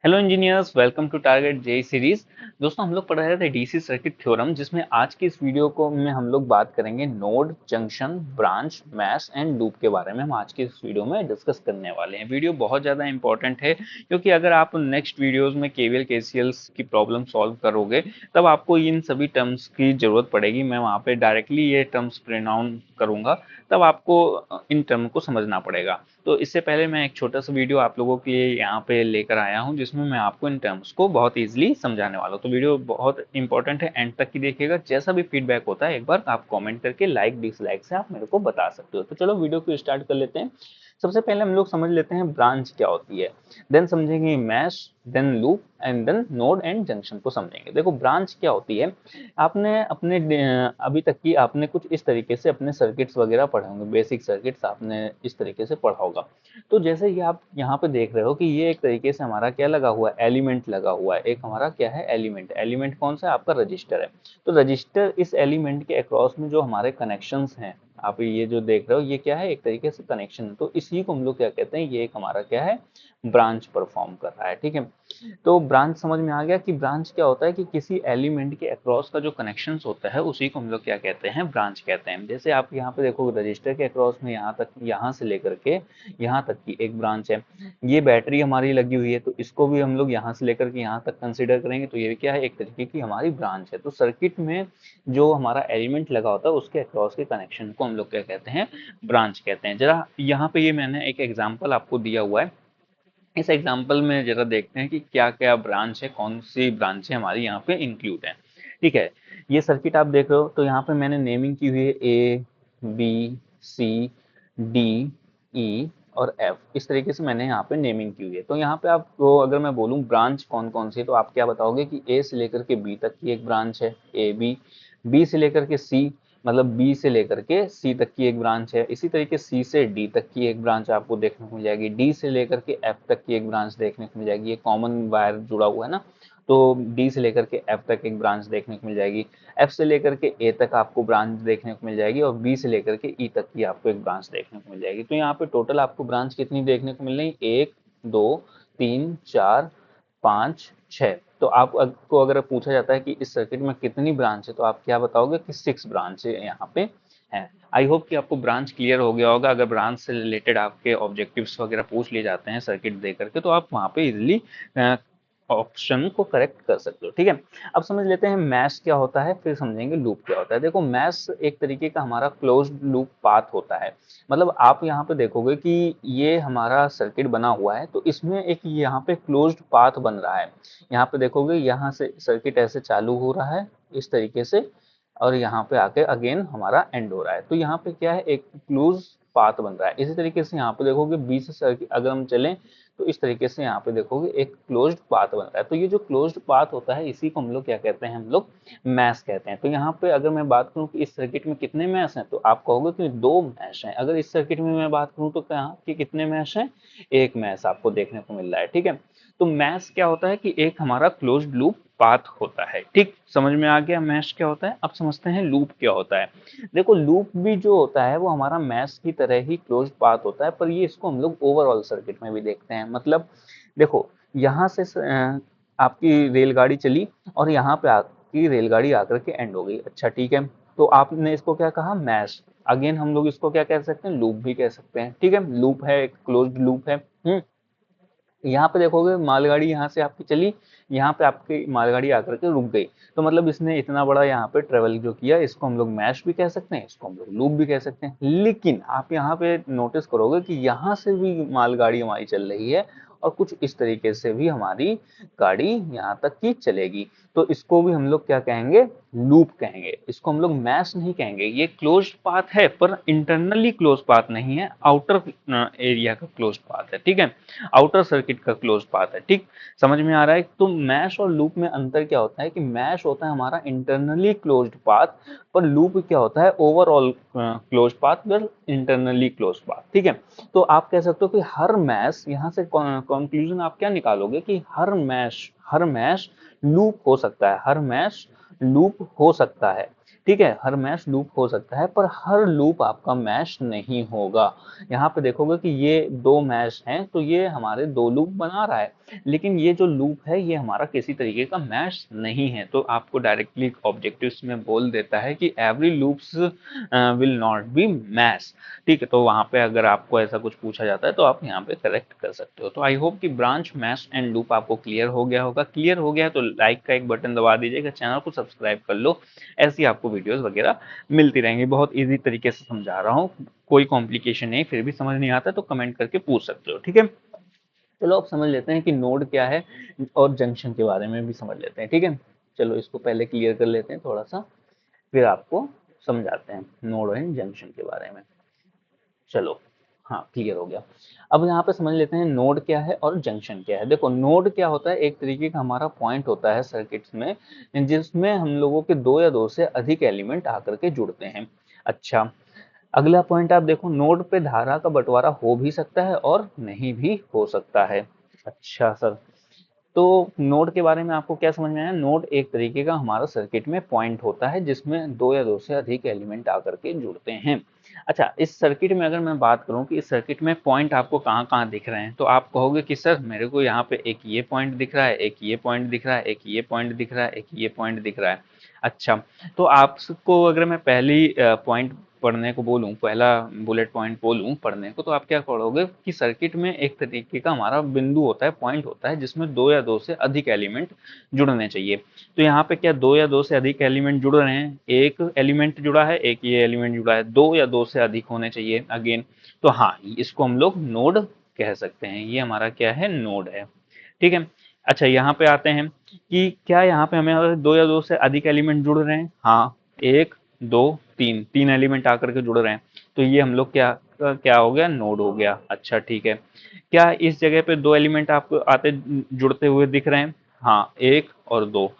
Hello engineers, welcome to target JE series. दोस्तों, हम लोग पढ़ रहे थे डीसी सर्किट थ्योरम, जिसमें आज की इस वीडियो को में हम लोग बात करेंगे node, junction, branch, mesh and loop के बारे में। हम आज की इस वीडियो में डिस्कस करने वाले हैं। वीडियो बहुत ज़्यादा इंपॉर्टेंट है, क्योंकि अगर आप नेक्स्ट वीडियोस में केवीएल केसीएल्स की प्रॉब्लम सॉल्व करोगे तब आपको इन सभी टर्म्स की जरूरत पड़ेगी। मैं वहाँ पे डायरेक्टली ये टर्म्स प्रोनाउन करूँगा, तब आपको इन टर्म को समझना पड़ेगा। तो इससे पहले मैं एक छोटा सा वीडियो आप लोगों के लिए यहाँ पे लेकर आया हूँ, जिसमें मैं आपको इन टर्म्स को बहुत इजीली समझाने वाला हूँ। तो वीडियो बहुत इंपॉर्टेंट है, एंड तक की देखिएगा। जैसा भी फीडबैक होता है एक बार आप कमेंट करके लाइक डिसलाइक से आप मेरे को बता सकते हो। तो चलो वीडियो को स्टार्ट कर लेते हैं। सबसे पहले हम लोग समझ लेते हैं ब्रांच क्या होती है, देन समझेंगे mesh, then loop and then node and junction को समझेंगे। देखो, ब्रांच क्या होती है। आपने अपने अभी तक की आपने कुछ इस तरीके से अपने सर्किट्स वगैरह पढ़े होंगे, बेसिक सर्किट्स आपने इस तरीके से पढ़ा होगा। तो जैसे कि आप यहाँ पे देख रहे हो कि ये एक तरीके से हमारा क्या लगा हुआ है, एलिमेंट लगा हुआ है। एक हमारा क्या है, एलिमेंट। एलिमेंट कौन सा है, आपका रजिस्टर है। तो रजिस्टर, इस एलिमेंट के अक्रॉस में जो हमारे कनेक्शंस हैं, आप ये जो देख रहे हो ये क्या है, एक तरीके से कनेक्शन। तो इसी को हम लोग क्या कहते हैं, ये एक हमारा क्या है, ब्रांच परफॉर्म कर रहा है। ठीक है। तो ब्रांच समझ में आ गया कि ब्रांच क्या होता है, कि किसी एलिमेंट के अक्रॉस का जो कनेक्शंस होता है उसी को हम लोग क्या कहते हैं, ब्रांच कहते हैं। जैसे आप यहाँ पे देखो, रजिस्टर के अक्रॉस में यहाँ तक, यहाँ से लेकर के यहाँ तक की एक ब्रांच है। ये बैटरी हमारी लगी हुई है, तो इसको भी हम लोग यहाँ से लेकर के यहाँ तक कंसिडर करेंगे। तो ये क्या है, एक तरीके की हमारी ब्रांच है। तो सर्किट में जो हमारा एलिमेंट लगा होता है उसके अक्रॉस के कनेक्शन को हम लोग क्या कहते हैं, ब्रांच कहते हैं। जरा यहाँ पे ये मैंने एक एग्जाम्पल आपको दिया हुआ है। इस एग्जाम्पल में जरा देखते हैं कि क्या क्या ब्रांच है, कौन सी ब्रांचें हमारी यहाँ पे इंक्लूड है। ठीक है। ये सर्किट आप देख रहे हो, तो यहाँ पे मैंने नेमिंग की हुई है ए, बी, सी, डी, ई और एफ। इस तरीके से मैंने यहाँ पे नेमिंग की हुई है। तो यहाँ पे आपको अगर मैं बोलूँ ब्रांच कौन कौन सी है, तो आप क्या बताओगे कि ए से लेकर के बी तक की एक ब्रांच है, ए बी। बी से लेकर के सी, मतलब बी से लेकर के सी तक की एक ब्रांच है। इसी तरीके सी से डी तक की एक ब्रांच आपको देखने को मिल जाएगी। डी से लेकर के एफ तक की एक ब्रांच देखने को मिल जाएगी। ये कॉमन वायर जुड़ा हुआ है ना, तो डी से लेकर के एफ तक एक ब्रांच देखने को मिल जाएगी। एफ से लेकर के ए तक आपको ब्रांच देखने को मिल जाएगी, और बी से लेकर के ई तक की आपको एक ब्रांच देखने को मिल जाएगी। तो यहाँ पे टोटल आपको ब्रांच कितनी देखने को मिल रही, एक, दो, तीन, चार, पाँच, छः। तो आपको अगर पूछा जाता है कि इस सर्किट में कितनी ब्रांच है, तो आप क्या बताओगे कि 6 ब्रांच है यहाँ पे है। आई होप कि आपको ब्रांच क्लियर हो गया होगा। अगर ब्रांच से रिलेटेड आपके ऑब्जेक्टिव्स वगैरह पूछ लिए जाते हैं सर्किट दे करके, तो आप वहाँ पे इजिली ऑप्शन को करेक्ट कर सकते हो। ठीक है। अब समझ लेते हैं मैश क्या होता है, फिर समझेंगे लूप क्या होता है। देखो, मैश एक तरीके का हमारा क्लोज्ड लूप पाथ होता है। मतलब आप यहाँ पे देखोगे कि ये हमारा सर्किट बना हुआ है, तो इसमें एक यहाँ पे क्लोज्ड पाथ बन रहा है। यहाँ पे देखोगे, यहाँ से सर्किट ऐसे चालू हो रहा है इस तरीके से, और यहाँ पे आके अगेन हमारा एंड हो रहा है। तो यहाँ पे क्या है, एक क्लोज पाथ बन रहा है। इसी तरीके से यहाँ पे देखोगे, बी से सर्किट अगर हम चलें, तो इस तरीके से यहाँ पे देखोगे एक क्लोज्ड पाथ बन रहा है। तो ये जो क्लोज्ड पाथ होता है, इसी को हम लोग क्या कहते हैं, हम लोग मैश कहते हैं। तो यहाँ पे अगर मैं बात करूँ कि इस सर्किट में कितने मैश हैं, तो आप कहोगे कि 2 मैश हैं। अगर इस सर्किट में मैं बात करूँ तो क्या कि कितने मैश हैं, एक मैश आपको देखने को मिल रहा है। ठीक है। तो मैश क्या होता है कि एक हमारा क्लोज्ड लूप पाथ होता है। ठीक, समझ में आ गया मैश क्या होता है। अब समझते हैं लूप क्या होता है। देखो, लूप भी जो होता है वो हमारा मैश की तरह ही क्लोज्ड पाथ होता है, पर ये इसको हम लोग ओवरऑल सर्किट में भी देखते हैं। मतलब देखो, यहाँ से आपकी रेलगाड़ी चली, और यहाँ पे आपकी रेलगाड़ी आकर के एंड हो गई। अच्छा, ठीक है। तो आपने इसको क्या कहा, मैश। अगेन हम लोग इसको क्या कह सकते हैं, लूप भी कह सकते हैं। ठीक है, लूप है, एक क्लोज्ड लूप है। यहाँ पे देखोगे, मालगाड़ी यहाँ से आपकी चली, यहाँ पे आपकी मालगाड़ी आकर के रुक गई। तो मतलब इसने इतना बड़ा यहाँ पे ट्रेवल जो किया, इसको हम लोग मैश भी कह सकते हैं, इसको हम लोग लूप भी कह सकते हैं। लेकिन आप यहाँ पे नोटिस करोगे कि यहाँ से भी मालगाड़ी हमारी चल रही है, और कुछ इस तरीके से भी हमारी गाड़ी यहाँ तक की चलेगी। तो इसको भी हम लोग क्या कहेंगे, लूप कहेंगे। इसको हम लोग मैश नहीं कहेंगे। ये क्लोज्ड पाथ है, पर इंटरनली क्लोज पाथ नहीं है, आउटर एरिया का क्लोज्ड पाथ है। ठीक है, आउटर सर्किट का क्लोज पाथ है। ठीक, समझ में आ रहा है। तो मैश और लूप में अंतर क्या होता है, कि मैश होता है हमारा इंटरनली क्लोज्ड पाथ, पर लूप क्या होता है, ओवरऑल क्लोज पाथ पर इंटरनली क्लोज पाथ। ठीक है। तो आप कह सकते हो कि हर मैश, यहाँ से कंक्लूजन आप क्या निकालोगे, कि हर मैश लूप हो सकता है, हर मैश लूप हो सकता है। ठीक है, हर मैश लूप हो सकता है पर हर लूप आपका मैश नहीं होगा। यहाँ पे देखोगे कि ये दो मैश हैं तो ये हमारे दो लूप बना रहा है, लेकिन ये जो लूप है ये हमारा किसी तरीके का मैश नहीं है। तो आपको डायरेक्टली ऑब्जेक्टिव्स में बोल देता है कि every loops will not be mesh. ठीक है, तो वहाँ पे अगर आपको ऐसा कुछ पूछा जाता है तो आप यहाँ पे करेक्ट कर सकते हो। तो आई होप कि ब्रांच, मैश एंड लूप आपको क्लियर हो गया होगा। क्लियर हो गया तो लाइक का एक बटन दबा दीजिएगा, चैनल को सब्सक्राइब कर लो। ऐसी आपको वीडियोस वगैरह मिलती रहेंगी। बहुत इजी तरीके से समझा रहा हूँ, कोई कॉम्प्लिकेशन नहीं। फिर भी समझ नहीं आता तो कमेंट करके पूछ सकते हो, ठीक है। चलो अब समझ लेते हैं कि नोड क्या है और जंक्शन के बारे में भी समझ लेते हैं, ठीक है। चलो इसको पहले क्लियर कर लेते हैं थोड़ा सा, फिर आपको समझाते हैं नोड एंड जंक्शन के बारे में। चलो, हाँ क्लियर हो गया। अब यहाँ पे समझ लेते हैं नोड क्या है और जंक्शन क्या है। देखो नोड क्या होता है, एक तरीके का हमारा पॉइंट होता है सर्किट्स में जिसमें हम लोगों के दो या दो से अधिक एलिमेंट आकर के जुड़ते हैं। अच्छा, अगला पॉइंट आप देखो, नोड पे धारा का बंटवारा हो भी सकता है और नहीं भी हो सकता है। अच्छा सर, तो नोड के बारे में आपको क्या समझ में आया। नोड एक तरीके का हमारा सर्किट में पॉइंट होता है जिसमें दो या दो से अधिक एलिमेंट आकर के जुड़ते हैं। अच्छा, इस सर्किट में अगर मैं बात करूं कि इस सर्किट में पॉइंट आपको कहाँ कहाँ दिख रहे हैं, तो आप कहोगे कि सर मेरे को यहाँ पे एक ये पॉइंट दिख रहा है, एक ये पॉइंट दिख रहा है, एक ये पॉइंट दिख रहा है, एक ये पॉइंट दिख रहा है। अच्छा, तो आपको अगर मैं पहली पॉइंट पढ़ने को बोलूं, पहला बुलेट पॉइंट बोलूं पढ़ने को, तो आप क्या पढ़ोगे कि सर्किट में एक तरीके का हमारा बिंदु होता है, पॉइंट होता है जिसमें दो या दो से अधिक एलिमेंट जुड़ने चाहिए। तो यहाँ पे क्या दो या दो से अधिक एलिमेंट जुड़ रहे हैं, एक एलिमेंट जुड़ा है, एक ये एलिमेंट जुड़ा है, दो या दो से अधिक होने चाहिए अगेन। तो हाँ, इसको हम लोग नोड कह सकते हैं, ये हमारा क्या है, नोड है, ठीक है। अच्छा, यहाँ पे आते हैं कि क्या यहाँ पे हमें दो या दो से अधिक एलिमेंट जुड़ रहे हैं। हाँ, एक, दो, तीन, तीन एलिमेंट आकर के जुड़ रहे हैं, तो ये हम लोग क्या क्या हो गया, नोड हो गया। अच्छा ठीक है, क्या इस जगह पे दो एलिमेंट आपको आते जुड़ते हुए दिख रहे हैं। हाँ, एक और दो,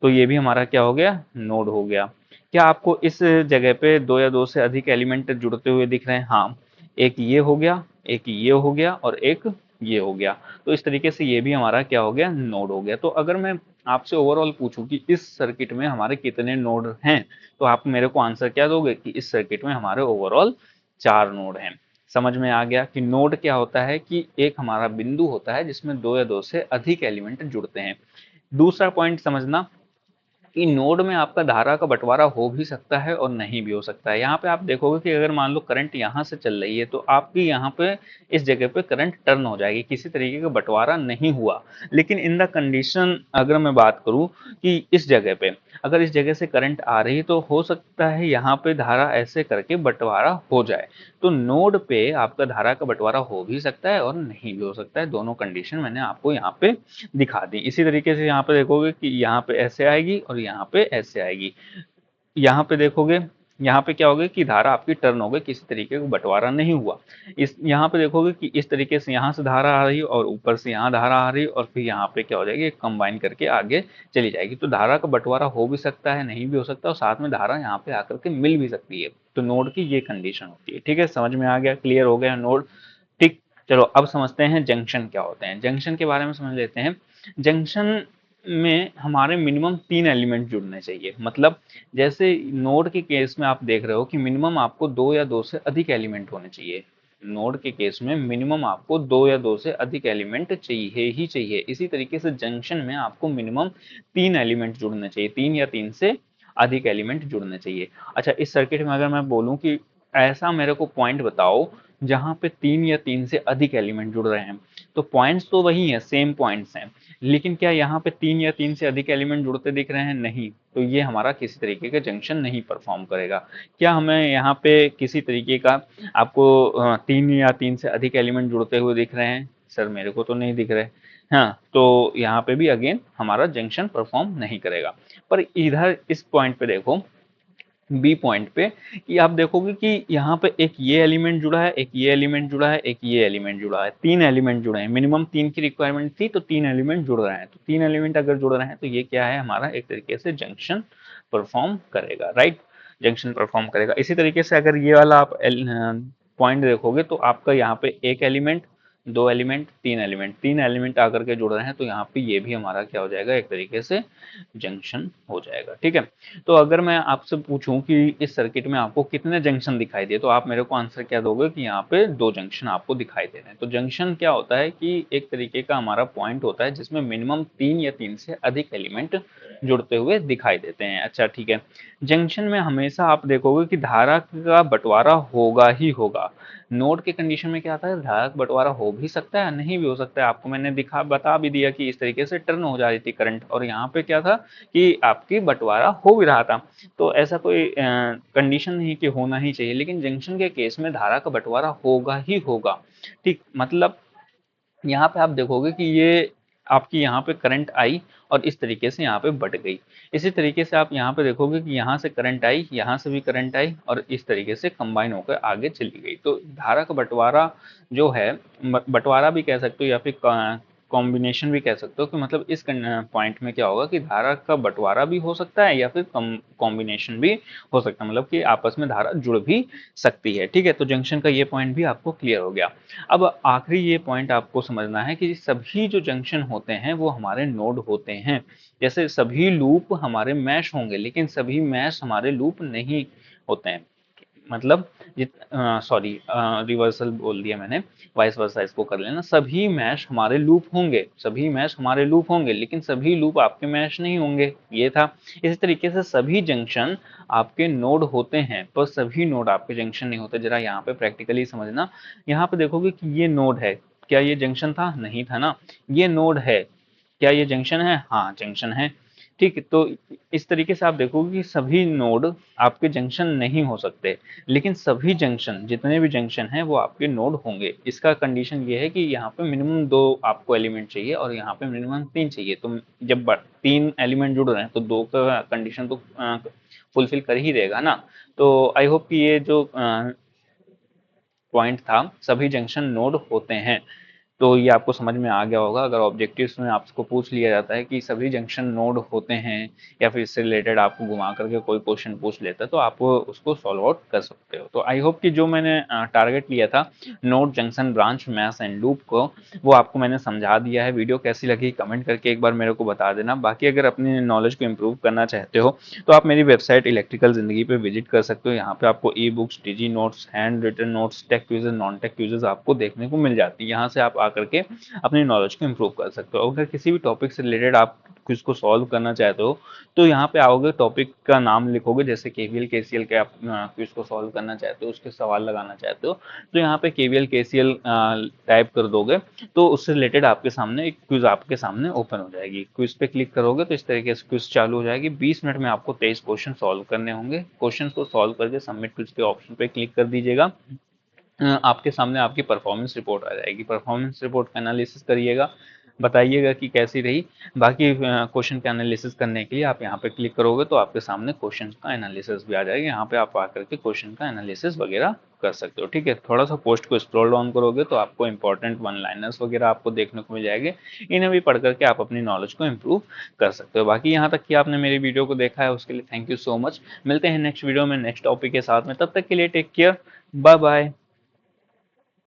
तो ये भी हमारा क्या हो गया, नोड हो गया। क्या आपको इस जगह पे दो या दो से अधिक एलिमेंट जुड़ते हुए दिख रहे हैं। हाँ, एक ये हो गया, एक ये हो गया और एक ये हो गया। तो इस तरीके से ये भी हमारा क्या हो गया, नोड हो गया। तो अगर मैं आपसे ओवरऑल पूछूं कि इस सर्किट में हमारे कितने नोड हैं, तो आप मेरे को आंसर क्या दोगे कि इस सर्किट में हमारे ओवरऑल 4 नोड हैं। समझ में आ गया कि नोड क्या होता है, कि एक हमारा बिंदु होता है जिसमें दो या दो से अधिक एलिमेंट जुड़ते हैं। दूसरा पॉइंट समझना कि नोड में आपका धारा का बंटवारा हो भी सकता है और नहीं भी हो सकता है। यहाँ पे आप देखोगे कि अगर मान लो करंट यहाँ से चल रही है तो आपकी यहाँ पे इस जगह पे करंट टर्न हो जाएगी, किसी तरीके का बंटवारा नहीं हुआ। लेकिन इन द कंडीशन अगर मैं बात करूँ कि इस जगह पे, अगर इस जगह से करंट आ रही तो हो सकता है यहाँ पे धारा ऐसे करके बंटवारा हो जाए। तो नोड पे आपका धारा का बंटवारा हो भी सकता है और नहीं भी हो सकता है। दोनों कंडीशन मैंने आपको यहाँ पे दिखा दी। इसी तरीके से यहाँ पे देखोगे कि यहाँ पे ऐसे आएगी और यहाँ पे ऐसे आएगी। यहाँ पे देखोगे, यहाँ पे क्या होगा कि धारा आपकी टर्न हो गई, किसी तरीके का बंटवारा नहीं हुआ। इस यहाँ पे देखोगे कि इस तरीके से यहाँ से धारा आ रही है और ऊपर से यहाँ धारा आ रही है और फिर यहाँ पे क्या हो जाएगी, कंबाइन करके आगे चली जाएगी। तो धारा का बंटवारा हो भी सकता है, नहीं भी हो सकता, और साथ में धारा यहाँ पे आकर के मिल भी सकती है। तो नोड की ये कंडीशन होती है, ठीक है। समझ में आ गया, क्लियर हो गया नोड, ठीक। चलो अब समझते हैं जंक्शन क्या होते हैं। जंक्शन के बारे में समझ लेते हैं। जंक्शन में हमारे मिनिमम 3 एलिमेंट जुड़ने चाहिए। मतलब जैसे नोड के केस में आप देख रहे हो कि मिनिमम आपको दो या दो से अधिक एलिमेंट होने चाहिए। नोड के केस में मिनिमम आपको दो या दो से अधिक एलिमेंट चाहिए ही चाहिए। इसी तरीके से जंक्शन में आपको मिनिमम 3 एलिमेंट जुड़ने चाहिए, 3 या 3 से अधिक एलिमेंट जुड़ने चाहिए। अच्छा, इस सर्किट में अगर मैं बोलूं कि ऐसा मेरे को पॉइंट बताओ जहां पे 3 या 3 से अधिक एलिमेंट जुड़ रहे हैं, तो पॉइंट्स तो वही है, सेम पॉइंट्स हैं, लेकिन क्या यहाँ पे 3 या 3 से अधिक एलिमेंट जुड़ते दिख रहे हैं, नहीं। तो ये हमारा किसी तरीके का जंक्शन नहीं परफॉर्म करेगा। क्या हमें यहाँ पे किसी तरीके का आपको 3 या 3 से अधिक एलिमेंट जुड़ते हुए दिख रहे हैं, सर मेरे को तो नहीं दिख रहे। हाँ, तो यहाँ पे भी अगेन हमारा जंक्शन परफॉर्म नहीं करेगा। पर इधर इस पॉइंट पे देखो, बी पॉइंट पे, कि आप देखोगे कि यहाँ पे एक ये एलिमेंट जुड़ा है, एक ये एलिमेंट जुड़ा है, एक ये एलिमेंट जुड़ा है, 3 एलिमेंट जुड़े हैं। मिनिमम 3 की रिक्वायरमेंट थी तो 3 एलिमेंट जुड़ रहे हैं। तो 3 एलिमेंट अगर जुड़ रहे हैं तो ये क्या है, हमारा एक तरीके से जंक्शन परफॉर्म करेगा, राइट। जंक्शन परफॉर्म करेगा। इसी तरीके से अगर ये वाला आप पॉइंट देखोगे तो आपका यहाँ पे एक एलिमेंट, दो एलिमेंट, तीन एलिमेंट आकर के जुड़ रहे हैं, तो यहाँ पे ये भी हमारा क्या हो जाएगा, एक तरीके से जंक्शन हो जाएगा। ठीक है, तो अगर मैं आपसे पूछूं कि इस सर्किट में आपको कितने जंक्शन दिखाई दे, तो आप मेरे को आंसर क्या दोगे कि यहाँ पे दो जंक्शन आपको दिखाई दे रहे हैं। तो जंक्शन क्या होता है कि एक तरीके का हमारा पॉइंट होता है जिसमें मिनिमम तीन या तीन से अधिक एलिमेंट जुड़ते हुए दिखाई देते हैं। अच्छा ठीक है, जंक्शन में हमेशा आप देखोगे कि धारा का बंटवारा होगा ही होगा। नोड के कंडीशन में क्या आता है, धारा का बंटवारा हो भी सकता है, नहीं भी हो सकता है। आपको मैंने बता भी दिया कि इस तरीके से टर्न हो जा रही थी करंट, और यहाँ पे क्या था कि आपकी बंटवारा हो भी रहा था। तो ऐसा कोई कंडीशन नहीं कि होना ही चाहिए, लेकिन जंक्शन के केस में धारा का बंटवारा होगा ही होगा। ठीक, मतलब यहाँ पे आप देखोगे कि ये आपकी यहाँ पे करंट आई और इस तरीके से यहाँ पे बढ़ गई। इसी तरीके से आप यहाँ पे देखोगे कि यहाँ से करंट आई, यहाँ से भी करंट आई, और इस तरीके से कंबाइन होकर आगे चली गई। तो धारा का बंटवारा जो है, बंटवारा भी कह सकते हो या फिर कॉम्बिनेशन भी कह सकते हो, कि मतलब इस पॉइंट में क्या होगा कि धारा का बंटवारा भी हो सकता है या फिर कॉम्बिनेशन भी हो सकता है, मतलब कि आपस में धारा जुड़ भी सकती है। ठीक है, तो जंक्शन का ये पॉइंट भी आपको क्लियर हो गया। अब आखिरी ये पॉइंट आपको समझना है कि सभी जो जंक्शन होते हैं वो हमारे नोड होते हैं। जैसे सभी लूप हमारे मैश होंगे, लेकिन सभी मैश हमारे लूप नहीं होते हैं। मतलब सॉरी, रिवर्सल बोल दिया मैंने, वाइस वर्सा इसको कर लेना। सभी मैश हमारे लूप होंगे, सभी मैश हमारे लूप होंगे, लेकिन सभी लूप आपके मैश नहीं होंगे, ये था। इसी तरीके से सभी जंक्शन आपके नोड होते हैं, पर सभी नोड आपके जंक्शन नहीं होते। जरा यहाँ पे प्रैक्टिकली समझना, यहाँ पे देखोगे कि ये नोड है, क्या ये जंक्शन था, नहीं था ना। ये नोड है, क्या ये जंक्शन है, हाँ जंक्शन है। ठीक है, तो इस तरीके से आप देखोगे कि सभी नोड आपके जंक्शन नहीं हो सकते, लेकिन सभी जंक्शन, जितने भी जंक्शन हैं वो आपके नोड होंगे। इसका कंडीशन ये है कि यहाँ पे मिनिमम दो आपको एलिमेंट चाहिए और यहाँ पे मिनिमम तीन चाहिए। तो जब तीन एलिमेंट जुड़ रहे हैं तो दो का कंडीशन तो फुलफिल कर ही देगा ना। तो आई होप कि ये जो पॉइंट था, सभी जंक्शन नोड होते हैं, तो ये आपको समझ में आ गया होगा। अगर ऑब्जेक्टिव्स में आपको पूछ लिया जाता है कि सभी जंक्शन नोड होते हैं, या फिर इससे रिलेटेड आपको घुमा करके कोई क्वेश्चन पूछ लेता है, तो आप उसको सॉल्व आउट कर सकते हो। तो आई होप कि जो मैंने टारगेट लिया था node, junction, branch, mesh and loop को, वो आपको मैंने समझा दिया है। वीडियो कैसी लगी कमेंट करके एक बार मेरे को बता देना। बाकी अगर अपनी नॉलेज को इम्प्रूव करना चाहते हो तो आप मेरी वेबसाइट इलेक्ट्रिकल जिंदगी पे विजिट कर सकते हो। यहाँ पे आपको e books, digi notes, handwritten notes, tech quizzes, non tech quizzes आपको देखने को मिल जाती है। यहाँ से आप आकर के अपनी नॉलेज को इम्प्रूव कर सकते हो। अगर किसी भी टॉपिक से रिलेटेड आप क्विज को सॉल्व करना चाहते हो तो यहाँ पे आओगे, टॉपिक का नाम लिखोगे, जैसे केवीएल केसीएल के आप क्विज को सॉल्व करना चाहते हो, उसके सवाल लगाना चाहते हो, तो यहाँ पे केवीएल केसीएल टाइप कर दोगे तो उससे रिलेटेड आपके सामने एक क्विज आपके सामने ओपन हो जाएगी। क्विज पे क्लिक करोगे तो इस तरीके से क्विज चालू हो जाएगी। 20 मिनट में आपको 23 क्वेश्चन सॉल्व करने होंगे। क्वेश्चन को सॉल्व करके सबमिट क्विज के ऑप्शन पे क्लिक कर दीजिएगा। आपके सामने आपकी परफॉर्मेंस रिपोर्ट आ जाएगी। परफॉर्मेंस रिपोर्ट का एनालिसिस करिएगा, बताइएगा कि कैसी रही। बाकी क्वेश्चन का एनालिसिस करने के लिए आप यहाँ पे क्लिक करोगे तो आपके सामने क्वेश्चन का एनालिसिस भी आ जाएगा। यहाँ पे आप आकर के क्वेश्चन का एनालिसिस वगैरह कर सकते हो। ठीक है, थोड़ा सा पोस्ट को स्क्रॉल डाउन करोगे तो आपको इंपॉर्टेंट वन लाइनर्स वगैरह आपको देखने को मिल जाएंगे। इन्हें भी पढ़ करके आप अपनी नॉलेज को इम्प्रूव कर सकते हो। बाकी यहाँ तक कि आपने मेरी वीडियो को देखा है उसके लिए थैंक यू सो मच। मिलते हैं नेक्स्ट वीडियो में नेक्स्ट टॉपिक के साथ में, तब तक के लिए टेक केयर, बाय बाय।